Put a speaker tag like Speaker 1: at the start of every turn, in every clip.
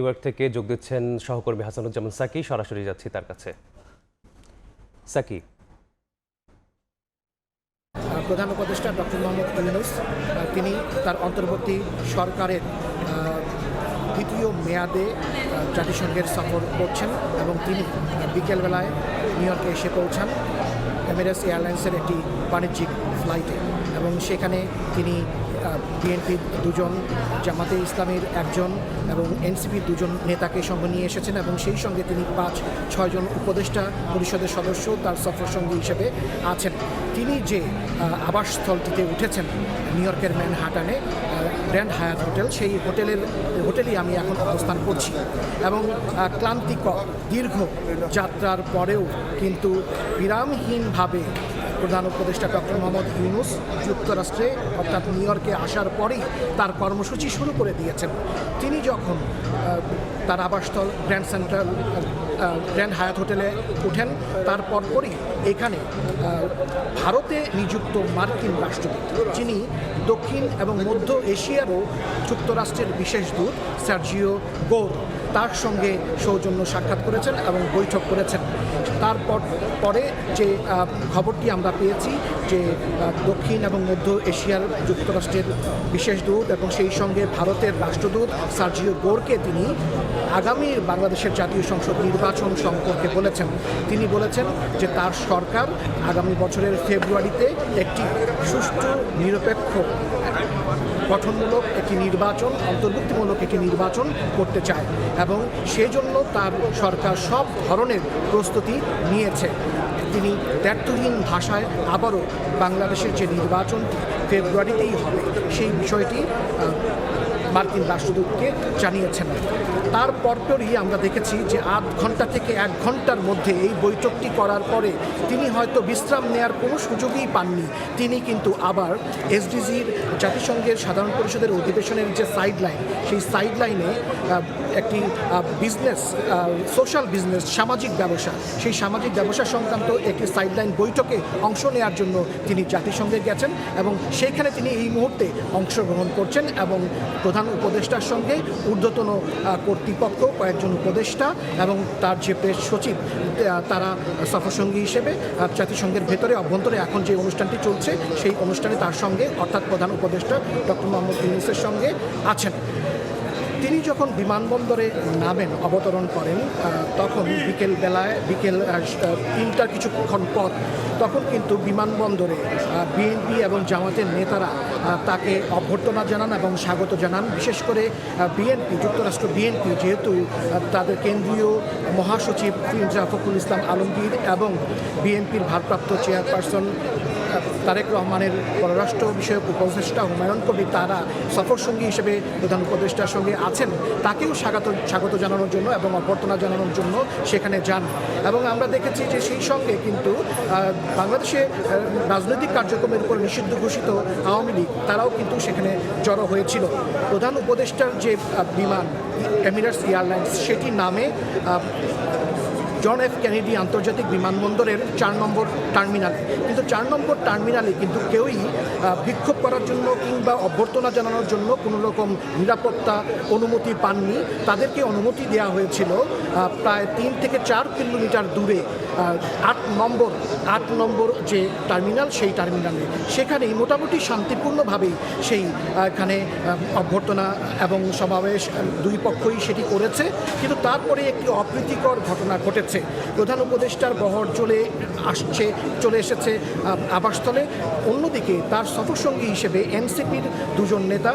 Speaker 1: York থেকে যোগ দিচ্ছেন সহকর্মী হাসানুজ্জামান সাকি। সরাসরি যাচ্ছি তার কাছে। সাকি,
Speaker 2: প্রধান উপদেষ্টা ডক্টর মোহাম্মদ ইউনূস তিনি তার অন্তর্বর্তী সরকারের দ্বিতীয় মেয়াদে জাতিসংঘের সফর করছেন এবং তিনি বিকেলবেলায় নিউ ইয়র্কে এসে পৌঁছান এমিরেটস এয়ারলাইন্সের একটি বাণিজ্যিক ফ্লাইটে এবং সেখানে তিনি বিএনপির দুজন, জামাতে ইসলামের একজন এবং এনসিপির দুজন নেতাকে সঙ্গে নিয়ে এসেছেন এবং সেই সঙ্গে তিনি 5-6 জন উপদেষ্টা পরিষদের সদস্য তার সফর সঙ্গী হিসেবে আছেন। তিনি যে আবাসস্থলটিতে উঠেছেন নিউ ইয়র্কের ম্যানহাটানে গ্র্যান্ড হায়াত হোটেল, সেই হোটেলেই আমি এখন অবস্থান করছি এবং ক্লান্তিকর দীর্ঘ যাত্রার পরেও কিন্তু বিরামহীনভাবে প্রধান উপদেষ্টা ডক্টর মোহাম্মদ ইউনূস যুক্তরাষ্ট্রে অর্থাৎ নিউ ইয়র্কে আসার পরেই তার কর্মসূচি শুরু করে দিয়েছেন। তিনি যখন তার আবাসস্থল গ্র্যান্ড হায়াত হোটেলে উঠেন তার পরপরই এখানে ভারতে নিযুক্ত মার্কিন রাষ্ট্রদূত, যিনি দক্ষিণ এবং মধ্য এশিয়ারও যুক্তরাষ্ট্রের বিশেষ দূত সার্জিও গোর, তার সঙ্গে সৌজন্য সাক্ষাৎ করেছেন এবং বৈঠক করেছেন। তারপর পরে যে খবরটি আমরা পেয়েছি যে দক্ষিণ এবং মধ্য এশিয়ার যুক্তরাষ্ট্রের বিশেষ দূত এবং সেই সঙ্গে ভারতের রাষ্ট্রদূত সার্জিও গোরকে তিনি আগামী বাংলাদেশের জাতীয় সংসদ নির্বাচন সম্পর্কে বলেছেন। তিনি বলেছেন যে তার সরকার আগামী বছরের ফেব্রুয়ারিতে একটি সুষ্ঠু, নিরপেক্ষ, গঠনমূলক একটি নির্বাচন, অন্তর্ভুক্তিমূলক একটি নির্বাচন করতে চায় এবং সেজন্য তার সরকার সব ধরনের প্রস্তুতি নিয়েছে। তিনি দ্ব্যর্থহীন ভাষায় আবারও বাংলাদেশের যে নির্বাচনটি ফেব্রুয়ারিতেই হবে সেই বিষয়টি মার্কিন রাষ্ট্রদূতকে জানিয়েছেন। তার পরপরই আমরা দেখেছি যে 8 ঘন্টা থেকে 1 ঘন্টার মধ্যে এই বৈঠকটি করার পরে তিনি হয়তো বিশ্রাম নেওয়ার কোনো সুযোগই পাননি। তিনি কিন্তু আবার এসডিজির, জাতিসংঘের সাধারণ পরিষদের অধিবেশনের যে সাইডলাইন, সেই সাইডলাইনে একটি বিজনেস, সোশ্যাল বিজনেস, সামাজিক ব্যবসা, সেই সামাজিক ব্যবসা সংক্রান্ত একটি সাইডলাইন বৈঠকে অংশ নেওয়ার জন্য তিনি জাতিসংঘে গেছেন এবং সেইখানে তিনি এই মুহূর্তে অংশগ্রহণ করছেন এবং প্রধান উপদেষ্টার সঙ্গে ঊর্ধ্বতন কর্তৃপক্ষ, কয়েকজন উপদেষ্টা এবং তার যে প্রেস সচিব, তারা সফরসঙ্গী হিসেবে জাতিসংঘের ভেতরে অভ্যন্তরে এখন যে অনুষ্ঠানটি চলছে সেই অনুষ্ঠানে তার সঙ্গে অর্থাৎ প্রধান উপদেষ্টা ডক্টর মোহাম্মদ ইউনূসের সঙ্গে আছেন। তিনি যখন বিমানবন্দরে নামেন, অবতরণ করেন, তখন বিকেল 3টার কিছুক্ষণ পর তখন কিন্তু বিমানবন্দরে বিএনপি এবং জামাতের নেতারা তাকে অভ্যর্থনা জানান এবং স্বাগত জানান। বিশেষ করে বিএনপি, যুক্তরাষ্ট্র বিএনপি, যেহেতু তাদের কেন্দ্রীয় মহাসচিব মির্জা ফখরুল ইসলাম আলমগীর এবং বিএনপির ভারপ্রাপ্ত চেয়ারপারসন তারেক রহমানের পররাষ্ট্র বিষয়ক উপদেষ্টা হুমায়ুন কবির তারা সফরসঙ্গী হিসেবে প্রধান উপদেষ্টার সঙ্গে আছেন, তাকেও স্বাগত জানানোর জন্য এবং অভ্যর্থনা জানানোর জন্য সেখানে যান। এবং আমরা দেখেছি যে সেই সঙ্গে কিন্তু বাংলাদেশে রাজনৈতিক কার্যক্রমের উপর নিষিদ্ধ ঘোষিত আওয়ামী লীগ, তারাও কিন্তু সেখানে জড়ো হয়েছিল। প্রধান উপদেষ্টার যে বিমান এমিরেটস এয়ারলাইন্স, সেটি নামে জন এফ কেনেডি আন্তর্জাতিক বিমানবন্দরের 4 নম্বর টার্মিনালে, কিন্তু 4 নম্বর টার্মিনালে কিন্তু কেউই বিক্ষোভ করার জন্য কিংবা অভ্যর্থনা জানানোর জন্য কোনো রকম নিরাপত্তা অনুমতি পাননি। তাদেরকে অনুমতি দেওয়া হয়েছিল প্রায় 3 থেকে 4 কিলোমিটার দূরে 8 নম্বর যে টার্মিনাল, সেই টার্মিনালে। সেখানেই মোটামুটি শান্তিপূর্ণভাবেই এখানে অভ্যর্থনা এবং সমাবেশ দুই পক্ষই সেটি করেছে। কিন্তু তারপরে একটি অপ্রীতিকর ঘটনা ঘটেছে। প্রধান উপদেষ্টার বহর চলে এসেছে আবাসস্থলে। অন্যদিকে তার সফরসঙ্গী হিসেবে এনসিপির দুজন নেতা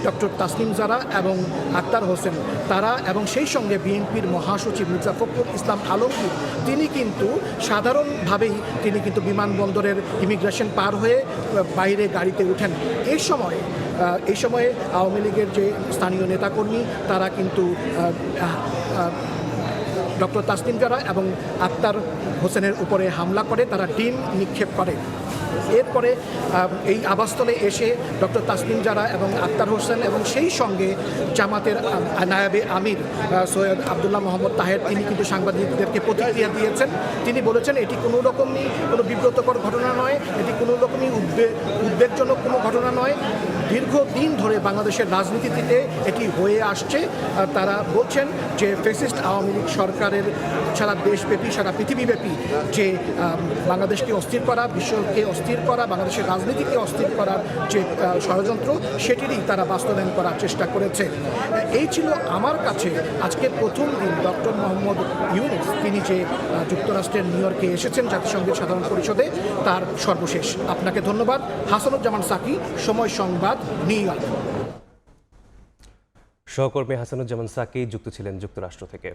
Speaker 2: ডক্টর তাসনিম জারা এবং আক্তার হোসেন, তারা এবং সেই সঙ্গে বিএনপির মহাসচিব মির্জা ফখরুল ইসলাম আলমগীর, তিনি কিন্তু সাধারণভাবেই তিনি কিন্তু বিমানবন্দরের ইমিগ্রেশন পার হয়ে বাইরে গাড়িতে উঠেন। এই সময়ে আওয়ামী লীগের যে স্থানীয় নেতাকর্মী, তারা কিন্তু ডক্টর তাসনিম জারা এবং আক্তার হোসেনের উপরে হামলা করে, তারা ডিম নিক্ষেপ করে। এরপরে এই আবাসস্থলে এসে ডক্টর তাসনিম জারা এবং আক্তার হোসেন এবং সেই সঙ্গে জামাতের নায়েবে আমির সৈয়দ আবদুল্লাহ মোহাম্মদ তাহের, তিনি কিন্তু সাংবাদিকদেরকে প্রতিক্রিয়া দিয়েছেন। তিনি বলেছেন এটি কোনো রকমই কোনো বিব্রতকর ঘটনা নয়, এটি কোনো রকমই উদ্বেগজনক কোনো ঘটনা নয়। দীর্ঘদিন ধরে বাংলাদেশের রাজনীতিতে এটি হয়ে আসছে। তারা বলছেন যে ফ্যাসিস্ট আওয়ামী লীগ সরকারের সারা দেশব্যাপী সারা পৃথিবীব্যাপী যে বাংলাদেশকে অস্থির করা, বিশ্বকে অস্থির করা, বাংলাদেশের রাজনীতিকে অস্থির করার যে ষড়যন্ত্র সেটিরই তারা বাস্তবায়ন করার চেষ্টা করেছে। এই ছিল আমার কাছে আজকে প্রথম দিন ডক্টর মোহাম্মদ ইউনূস তিনি যে যুক্তরাষ্ট্রের নিউ ইয়র্কে এসেছেন জাতিসংঘের সাধারণ পরিষদে তার সর্বশেষ। আপনাকে ধন্যবাদ। হাসানুজ্জামান সাকি, সময় সংবাদ, নিউ ইয়র্ক।
Speaker 1: সহকর্মী হাসানুজ্জামান সাকি যুক্ত ছিলেন যুক্তরাষ্ট্র থেকে।